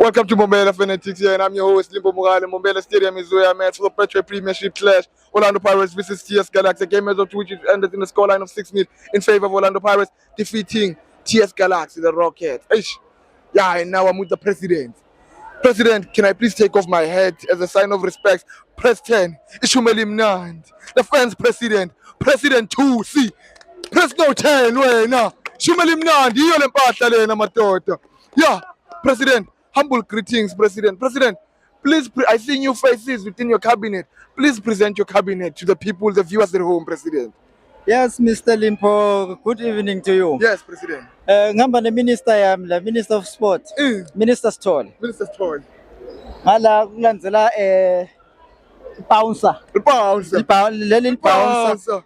Welcome to Mbombela Fanatics here, and I'm your host, Limbo Mugale. Mbombela Stadium is where I'm at for the Petro Premiership clash. Orlando Pirates versus TS Galaxy. A game as of which it ended in a scoreline of 6-0 in favor of Orlando Pirates, defeating TS Galaxy, the Rockets. Yeah, and now I'm with the president. President, can I please take off my hat as a sign of respect? Press 10. Ishumeli Mnand. The fans president. President 2. See. Press no 10. Wena. Ishumeli Mnand. Iyo le mpahla lena madoda. Yeah. President, humble greetings, President. President, please, I see new faces within your cabinet. Please present your cabinet to the people, the viewers at home, President. Yes, Mr. Limpo. Good evening to you. Yes, President. Ngamba ne minister yami, la Minister of Sport. Minister Stoll. Minister Stoll. Ngala kulandzela bouncer. Bouncer. Leli bouncer.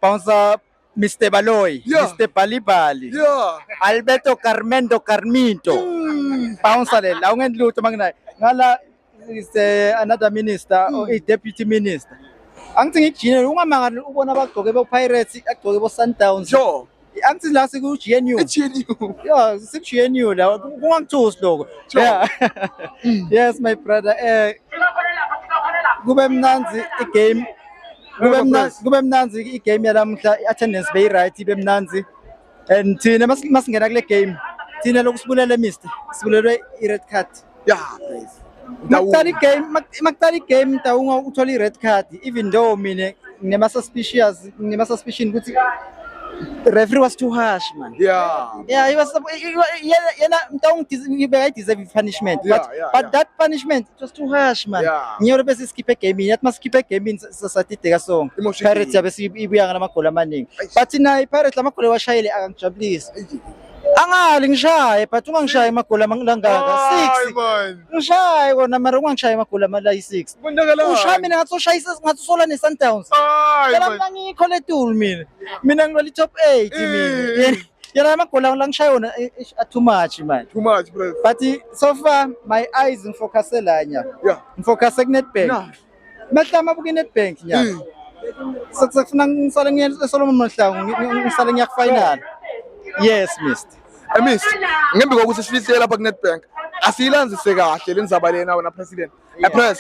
Bouncer Mr. Baloy, yeah. Mr. Balibali. Yeah. Alberto Carminto. Bouncer le. La ungendlutho mangina. Ngala is another minister or a deputy minister. Angithi ngijinele ungamangani ubona abagqoke bo Pirates agqoke bo Sundowns. Sure. Angithi la siku GNU. GNU. Yeah, siku GNU la kungangithusi lokho. Yeah. Yes my brother. Kube mnanzi igame. Kube mnanzi igame yalamhla attendance be right ibe mnanzi. And thina masingena kule game. Thina lokusibulele Mr. Sibulelwe i-red card. Yeah, please. Makutali game Taunga uthola i-red card even though mina ngema-suspicion ukuthi referee was too harsh, man. Yeah, he was I deserve punishment, but that punishment it was too harsh, man. Ngiyolo bese skip a game yathi maskip a game in society ka song Pirates yabe sibuya ngamagoli amaningi but na iPirates lamagoli washayile akangijabulisi angali ngishaye but ungangishaye amagoli amangaka 6 ngishaye kona mara ungangishaye amagoli amala6 ushaya mina ngathi ushayisa ngathi usola ne Sundowns phela mina ngikho le tool mina ngilwela top 8 mina yena amagoli la ngishaye wona too much man bro. But so far my eyes ngifocuse la nya ngifocuse ku Nedbank mehla mabuka Nedbank nya sokufuna ngisale ngiye Solomon Mahlangu ngisale ngiya ku final. Yes, Mr. Ngembi kokuthi sifise lapha ku Nedbank asiyilanzise kahle lenzaba lena wena president. Press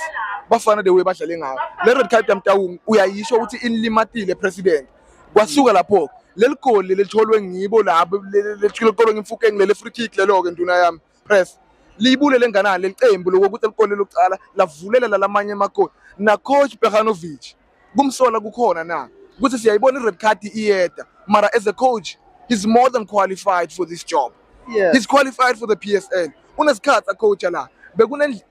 bafana the way badlale ngayo. Le red card yamTaung uyayisho ukuthi inlimatile president. Kwasuka lapho leli goli letholwe ngibo labo lechilo ngimfuke ngilele free kick lelo ke nduna yami press. Libulele nganani lelicembu lokuthi ligoli lokucala lavulela lamanye amagoli na coach Beganovic. Kumsola kukhona na ukuthi siyayibona i red card iyeda mara as a coach he's more than qualified for this job. Yeah. He's qualified for the PSL. Unesikhathi acoacha la. Bekune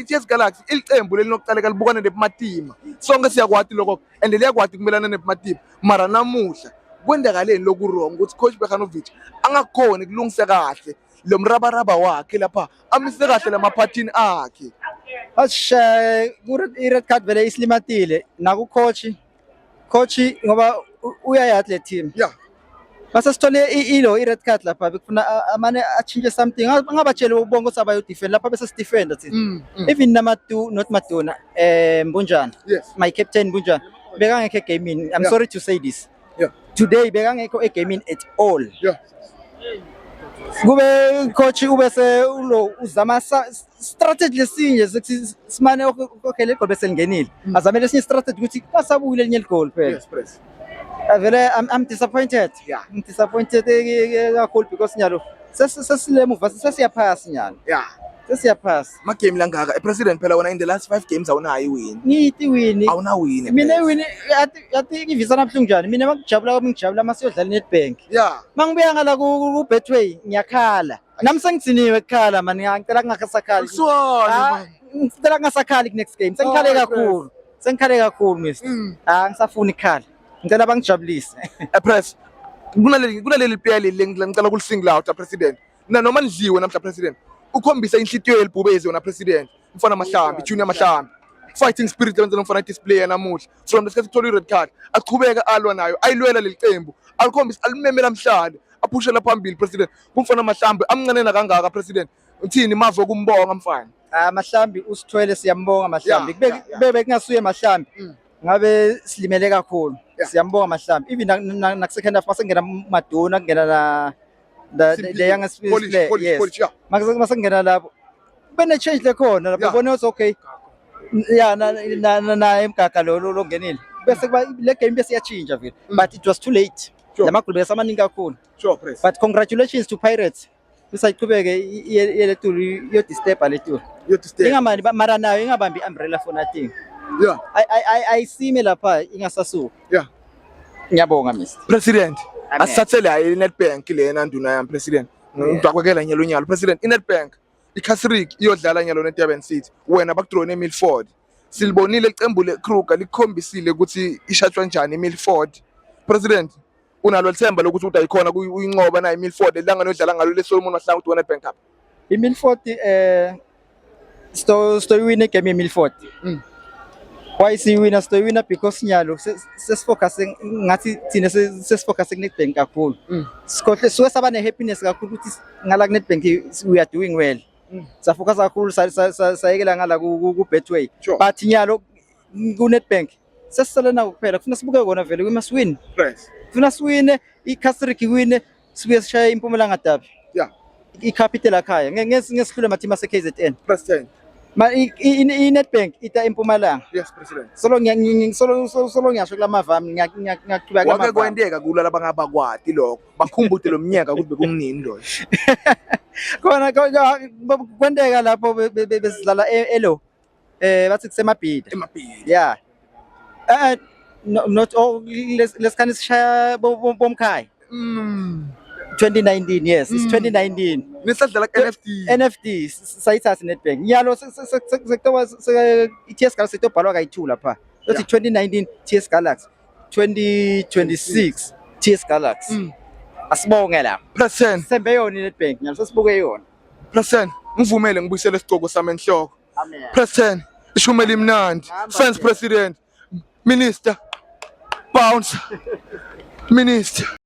TS Galaxy ilicembu lelinokuqala kalibukana nebumatima. Sonke siyakwati lokho and liyakwati kumelana nebumatima. Mara namuhla kwendakaleni loku wrong ukuthi coach Beganovic angakhona kulungise kahle lo mrabaraba wakhe lapha amise kahle lamaphathini akhe. Asha i-red card vele islimatile naku coach ngoba uyayathi le team. Yeah. Base sithole i-red card lapha bekufuna amane achange something angabatshela ubongo ukuthi abayo defend lapha bese defender thina even not Madonna Mbunjana. Yes. My captain Mbunjana bekangekho egaming. I'm sorry to say this. Yeah. Today bekangekho egaming at all. Yeah. Kube coach ubese ulo uzama strategy lesinye ukuthi simane okay le goal bese lingenile azamele lesinye strategy ukuthi kasabuyile lenye goal phela. Yes, press. I'm disappointed. Yeah. I'm disappointed kakhulu because nyalo sesile move sesiyaphasa nyalo. Yeah. Sesiyaphasa. Ma game langaka president phela wona in the last 5 games awunayi win. Ngithi win. Awuna win. Mina win yathi ngivisa namhlanje njani. Mina makujabula ngijabula masiyodlala Nedbank. Yeah. Mangibuya ngala ku Betway ngiyakhala. Nami sengitsiniwe ekhala man ngicela kungasakhali. Ngicela kungasakhali next game. Sengikhale kakhulu Mr. Ngisafuna ikhala. Ngicela bangijabulise. Press. Kunaleli player ngicela kulisingla out president. Noma ndliwe namhla president. Ukhombisa inhlitiyo elibhubezi wona president. Mfana Mahlambi, Junior Mahlambi. Fighting spirit wenza nomfana display namuhla. From the skate uthola i red card. Aqhubeka alwa nayo. Ayilwela lelicembu. Alikhombisa alimemela mhlanje. Aphushela phambili president. Kumfana Mahlambi amncanena kangaka president. Uthini mavo kumbonga mfana. Mahlambi usithwele siyambonga Mahlambi. Bebe kungasuye Mahlambi. Ngabe silimele kakhulu. Siyambonga Mahlambi. Even na second half masengena Madonna kungena the youngest player. Yes. Masengena lapho bene change lekhona lapho Yeah. bona ukuthi okay yeah na emgaga lo ngenile bese kuba le game bese yachinja vele but it was too late Sure. lamagoli besamaningi kakhulu Sure, press. but congratulations to Pirates besaqhubeke ile tour yo disturb le tour You have to stay. ingamani mara nayo ingabambi umbrella for nothing Yeah. I see me lapha ingasasuka Yeah. ngiyabonga Mr President, Amen. asathele hayi iNetbank lena nduna yami president. Ngidakwekela nyelo nyalo president iNetbank iCasrick iyodlala nyalo neDurban City. Wena bakudrone eMilford. Silibonile icembu leKruger likhombisile ukuthi ishatshwa kanjani eMilford. President, unalo lethemba lokuthi udayikhona kuyinqoba na eMilford elanga nodlala ngalo leSolomon Mahlangu ukuthi Nedbank Cup. iMilford sto win game eMilford why siwina sto wina because nyalo sesifocusing ngathi thina sesifocusing Nedbank kakhulu sikhohle suke saba ne happiness kakhulu ukuthi ngala Nedbank we are doing well safocus kakhulu sayekela ngala ku Betway Sure. but nyalo ku Nedbank sesiselena kuphela kufuna sibuke kona vele we must win Press. kufuna siwine iCasrick iwine sibuye sishaya impumelanga Derby Yeah. icapital akhaya ngesihlule mathima seKZN President. ma iNedbank ita impumalanga Yes, president. solo ngiyasho kulamavami ngiyaqhubeka Wake kwenteka kulala bangabakwati lokho. Bakhumbule lo mnyaka ukuthi bekunginini lo. khona kwenteka lapho besidlala elo bathi kusemabhida Emabhili. yeah not all lesikhani sishaya bomkhaya 2019 yes it's 2019 Nisadlala NFT. NFT sayithatha Nedbank nyalo sekuba iTS Galaxy setobhalwa kayi2 lapha uthi 2019 TS Galaxy 2026 TS Galaxy asibonge la President. sembe yona Nedbank nyalo sesibuke yona President, ngivumele ngibuyisele isigqoko sami enhloko. amen President, ishumela imnandi. Sense president. Minister. Bounce. Minister.